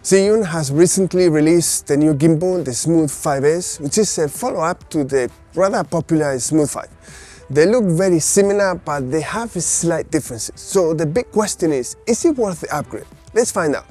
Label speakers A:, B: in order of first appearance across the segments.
A: Zhiyun has recently released the new gimbal, the Smooth 5S, which is a follow-up to the rather popular Smooth 5. They look very similar, but they have slight differences. So the big question is it worth the upgrade? Let's find out.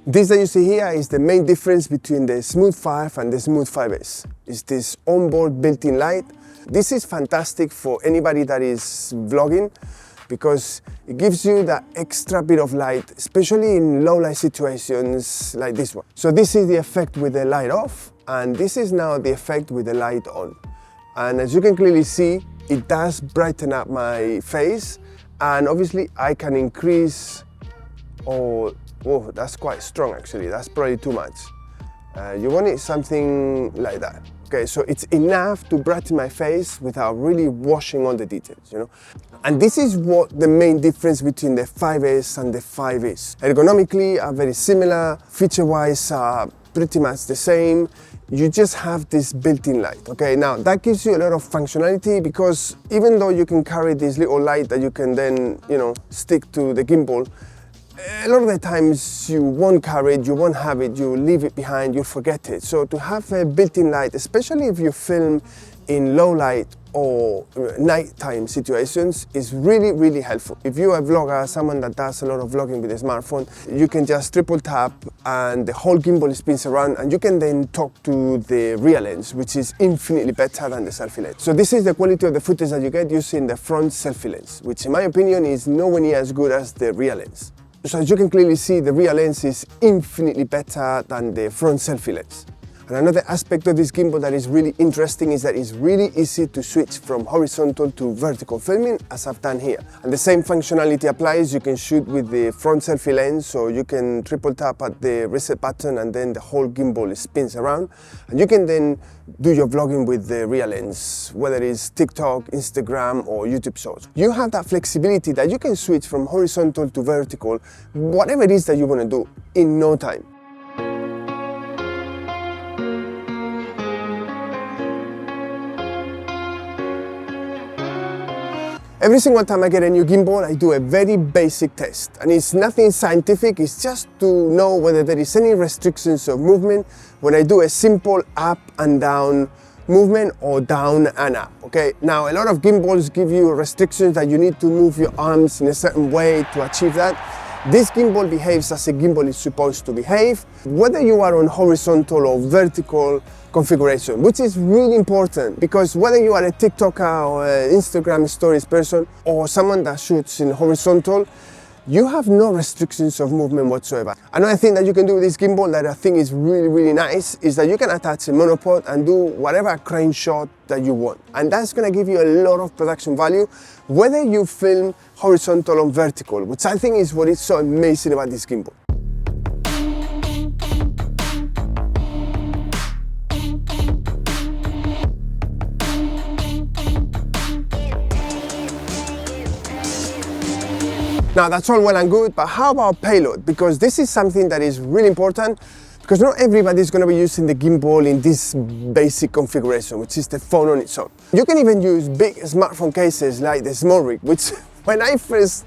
A: This that you see here is the main difference between the Smooth 5 and the Smooth 5S. It's this onboard built-in light. This is fantastic for anybody that is vlogging because it gives you that extra bit of light, especially in low light situations like this one. So this is the effect with the light off, and this is now the effect with the light on. And as you can clearly see, it does brighten up my face, and obviously I can increase or whoa, that's quite strong actually, that's probably too much. You want it something like that. Okay, so it's enough to brighten my face without really washing all the details, you know. And this is what the main difference between the 5S and the 5 is. Ergonomically are very similar, feature-wise are pretty much the same. You just have this built-in light, okay? Now that gives you a lot of functionality because even though you can carry this little light that you can then, you know, stick to the gimbal, a lot of the times you won't carry it, you won't have it, you leave it behind, you forget it. So to have a built-in light, especially if you film in low light or nighttime situations, is really, really helpful. If you're a vlogger, someone that does a lot of vlogging with a smartphone, you can just triple tap and the whole gimbal spins around and you can then talk to the rear lens, which is infinitely better than the selfie lens. So this is the quality of the footage that you get using the front selfie lens, which in my opinion is nowhere near as good as the rear lens. So as you can clearly see, the rear lens is infinitely better than the front selfie lens. And another aspect of this gimbal that is really interesting is that it's really easy to switch from horizontal to vertical filming, as I've done here. And the same functionality applies. You can shoot with the front selfie lens, so you can triple tap at the reset button and then the whole gimbal spins around. And you can then do your vlogging with the rear lens, whether it's TikTok, Instagram or YouTube Shorts. You have that flexibility that you can switch from horizontal to vertical, whatever it is that you want to do, in no time. Every single time I get a new gimbal, I do a very basic test. And it's nothing scientific, it's just to know whether there is any restrictions of movement when I do a simple up and down movement or down and up, okay? Now, a lot of gimbals give you restrictions that you need to move your arms in a certain way to achieve that. This gimbal behaves as a gimbal is supposed to behave, whether you are on horizontal or vertical configuration, which is really important because whether you are a TikToker or an Instagram stories person or someone that shoots in horizontal, you have no restrictions of movement whatsoever. Another thing that you can do with this gimbal that I think is really, really nice is that you can attach a monopod and do whatever crane shot that you want. And that's gonna give you a lot of production value, whether you film horizontal or vertical, which I think is what is so amazing about this gimbal. Now that's all well and good, but how about payload? Because this is something that is really important because not everybody is going to be using the gimbal in this basic configuration, which is the phone on its own. You can even use big smartphone cases like the Small Rig, which when I first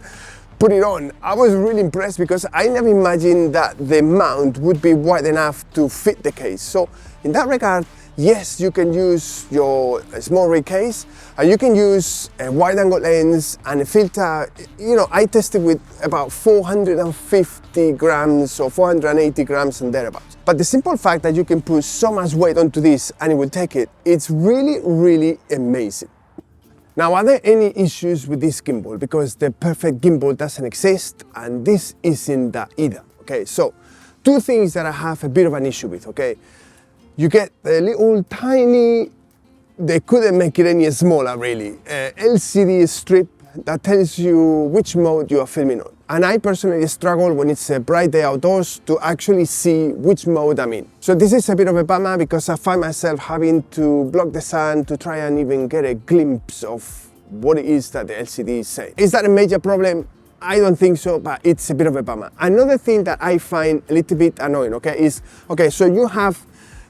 A: put it on, I was really impressed because I never imagined that the mount would be wide enough to fit the case. So in that regard, yes, you can use your Small Rig case and you can use a wide angle lens and a filter. You know, I tested with about 450 grams or 480 grams and thereabouts. But the simple fact that you can put so much weight onto this and it will take it, it's really, really amazing. Now, are there any issues with this gimbal? Because the perfect gimbal doesn't exist and this isn't that either. Okay, so two things that I have a bit of an issue with, okay? You get a little tiny, they couldn't make it any smaller really, LCD strip that tells you which mode you are filming on. And I personally struggle when it's a bright day outdoors to actually see which mode I'm in. So this is a bit of a bummer because I find myself having to block the sun to try and even get a glimpse of what it is that the LCD is saying. Is that a major problem? I don't think so, but it's a bit of a bummer. Another thing that I find a little bit annoying, okay, is, okay, so you have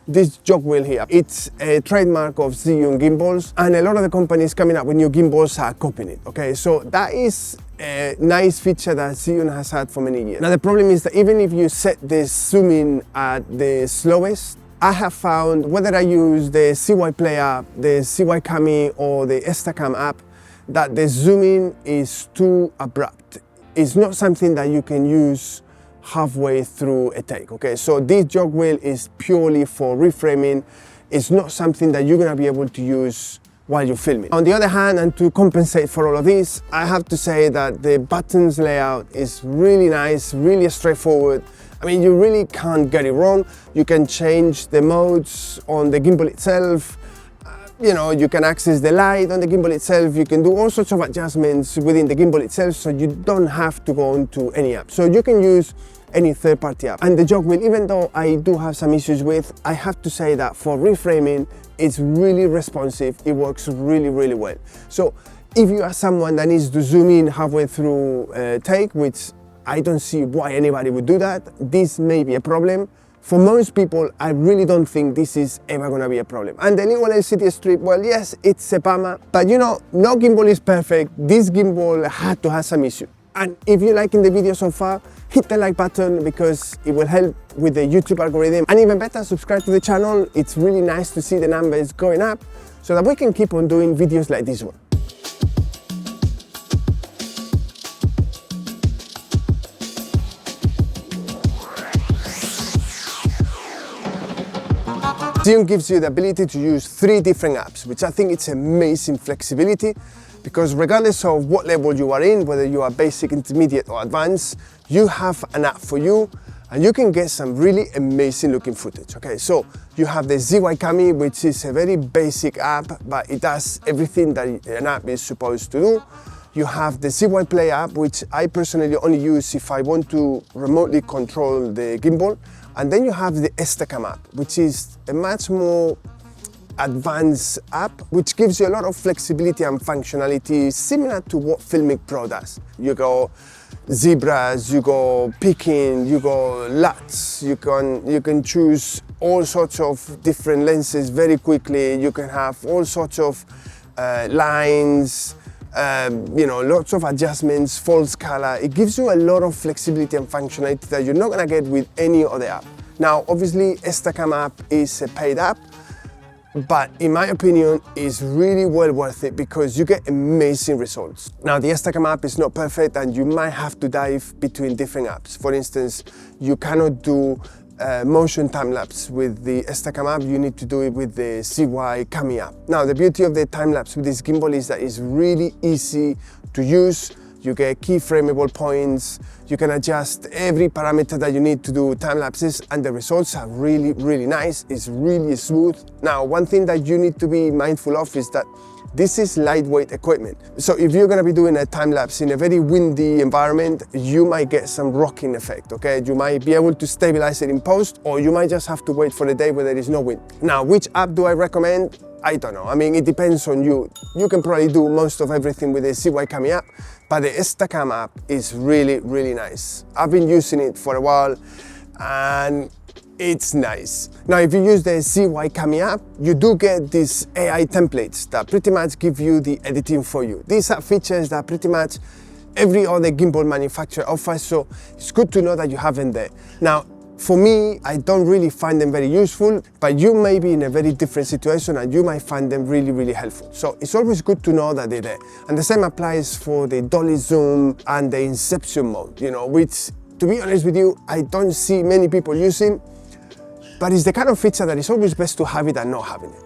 A: this jog wheel here. It's a trademark of Zhiyun gimbals, and a lot of the companies coming up with new gimbals are copying it, okay? So that is a nice feature that Zhiyun has had for many years. Now the problem is that even if you set the zoom in at the slowest, I have found, whether I use the CY Play app, the CY Cami or the Instacam app, that the zooming is too abrupt. It's not something that you can use halfway through a take, okay? So this jog wheel is purely for reframing. It's not something that you're gonna be able to use while you're filming. On the other hand, and to compensate for all of this, I have to say that the buttons layout is really nice, really straightforward. I mean, you really can't get it wrong. You can change the modes on the gimbal itself. You know, you can access the light on the gimbal itself. You can do all sorts of adjustments within the gimbal itself, so you don't have to go onto any app. So you can use any third-party app. And the jog wheel, even though I do have some issues with, I have to say that for reframing, it's really responsive. It works really, really well. So if you are someone that needs to zoom in halfway through a take, which I don't see why anybody would do that, this may be a problem. For most people, I really don't think this is ever gonna be a problem. And the little LCD strip, well, yes, it's a bummer, but you know, no gimbal is perfect. This gimbal had to have some issue. And if you're liking the video so far, hit the like button because it will help with the YouTube algorithm. And even better, subscribe to the channel. It's really nice to see the numbers going up so that we can keep on doing videos like this one. Zhiyun gives you the ability to use 3 different apps, which I think it's amazing flexibility, because regardless of what level you are in, whether you are basic, intermediate or advanced, you have an app for you and you can get some really amazing looking footage. Okay, so you have the ZY Cami, which is a very basic app, but it does everything that an app is supposed to do. You have the ZY Play app, which I personally only use if I want to remotely control the gimbal. And then you have the Instacam app, which is a much more advanced app, which gives you a lot of flexibility and functionality similar to what Filmic Pro does. You go zebras, you go picking, you go LUTs, you can choose all sorts of different lenses very quickly. You can have all sorts of lines, you know, lots of adjustments, false color. It gives you a lot of flexibility and functionality that you're not gonna get with any other app. Now, obviously, Instacam app is a paid app, but in my opinion, it's really well worth it because you get amazing results. Now, the Instacam app is not perfect and you might have to dive between different apps. For instance, you cannot do motion time-lapse with the Instacam app, you need to do it with the CY Cami app. Now, the beauty of the time-lapse with this gimbal is that it's really easy to use. You get keyframeable points, you can adjust every parameter that you need to do time-lapses, and the results are really, really nice. It's really smooth. Now, one thing that you need to be mindful of is that this is lightweight equipment. So if you're gonna be doing a time-lapse in a very windy environment, you might get some rocking effect, okay? You might be able to stabilize it in post, or you might just have to wait for the day where there is no wind. Now, which app do I recommend? I don't know. I mean, it depends on you. You can probably do most of everything with the CY Cami app, but the Instacam app is really, really nice. I've been using it for a while and it's nice. Now, if you use the CY Cami app, you do get these AI templates that pretty much give you the editing for you. These are features that pretty much every other gimbal manufacturer offers, so it's good to know that you have them there. Now, for me, I don't really find them very useful, but you may be in a very different situation and you might find them really, really helpful. So it's always good to know that they're there. And the same applies for the dolly zoom and the inception mode, you know, which, to be honest with you, I don't see many people using, but it's the kind of feature that it's always best to have it than not having it.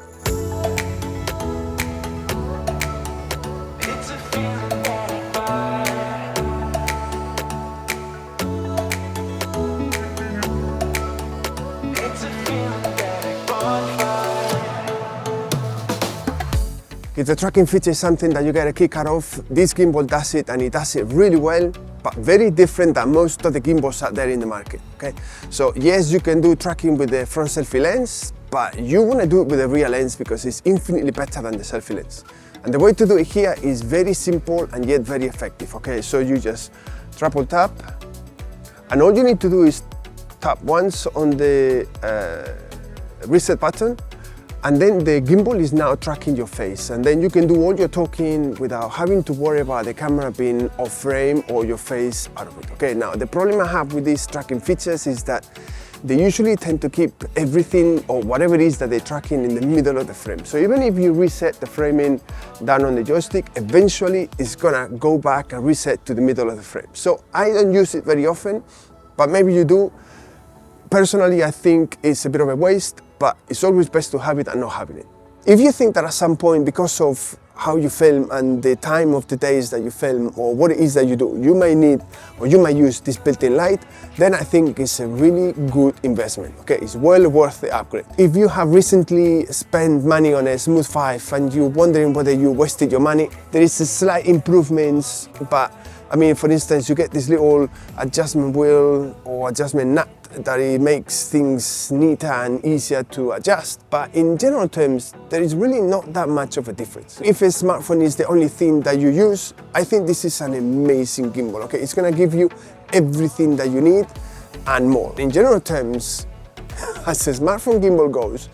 A: If the tracking feature is something that you get a kick out of, this gimbal does it, and it does it really well, but very different than most of the gimbals out there in the market, okay? So yes, you can do tracking with the front selfie lens, but you want to do it with a rear lens because it's infinitely better than the selfie lens. And the way to do it here is very simple and yet very effective, okay? So you just triple tap, and all you need to do is tap once on the reset button, and then the gimbal is now tracking your face, and then you can do all your talking without having to worry about the camera being off frame or your face out of it. Okay, now the problem I have with these tracking features is that they usually tend to keep everything or whatever it is that they're tracking in the middle of the frame. So even if you reset the framing down on the joystick, eventually it's gonna go back and reset to the middle of the frame. So I don't use it very often, but maybe you do. Personally, I think it's a bit of a waste, but it's always best to have it and not having it. If you think that at some point, because of how you film and the time of the days that you film or what it is that you do, you may need or you may use this built-in light, then I think it's a really good investment, okay? It's well worth the upgrade. If you have recently spent money on a Smooth 5 and you're wondering whether you wasted your money, there is a slight improvements, but I mean, for instance, you get this little adjustment wheel or adjustment nut that it makes things neater and easier to adjust. But in general terms, there is really not that much of a difference. If a smartphone is the only thing that you use, I think this is an amazing gimbal, okay? It's gonna give you everything that you need and more. In general terms, as a smartphone gimbal goes,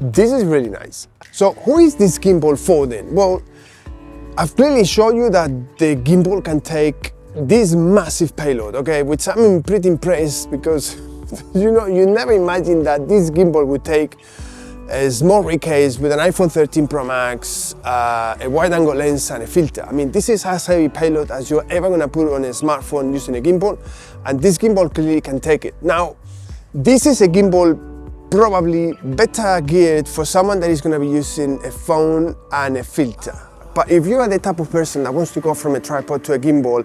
A: this is really nice. So who is this gimbal for then? Well, I've clearly shown you that the gimbal can take this massive payload, okay, which I'm pretty impressed because you never imagine that this gimbal would take a small rig case with an iPhone 13 Pro Max, a wide-angle lens and a filter. I mean, this is as heavy payload as you're ever gonna put on a smartphone using a gimbal, and this gimbal clearly can take it. Now, this is a gimbal probably better geared for someone that is gonna be using a phone and a filter. But if you are the type of person that wants to go from a tripod to a gimbal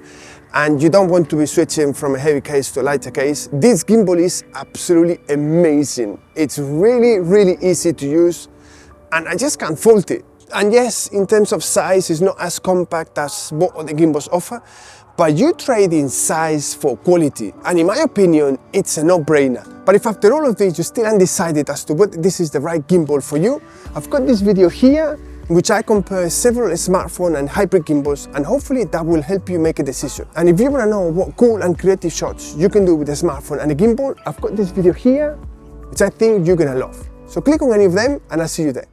A: and you don't want to be switching from a heavy case to a lighter case, this gimbal is absolutely amazing. It's really, really easy to use and I just can't fault it. And yes, in terms of size, it's not as compact as what other gimbals offer, but you trade in size for quality. And in my opinion, it's a no-brainer. But if after all of this, you're still undecided as to whether this is the right gimbal for you, I've got this video here in which I compare several smartphone and hybrid gimbals, and hopefully that will help you make a decision. And if you want to know what cool and creative shots you can do with a smartphone and a gimbal, I've got this video here, which I think you're gonna love. So click on any of them and I'll see you there.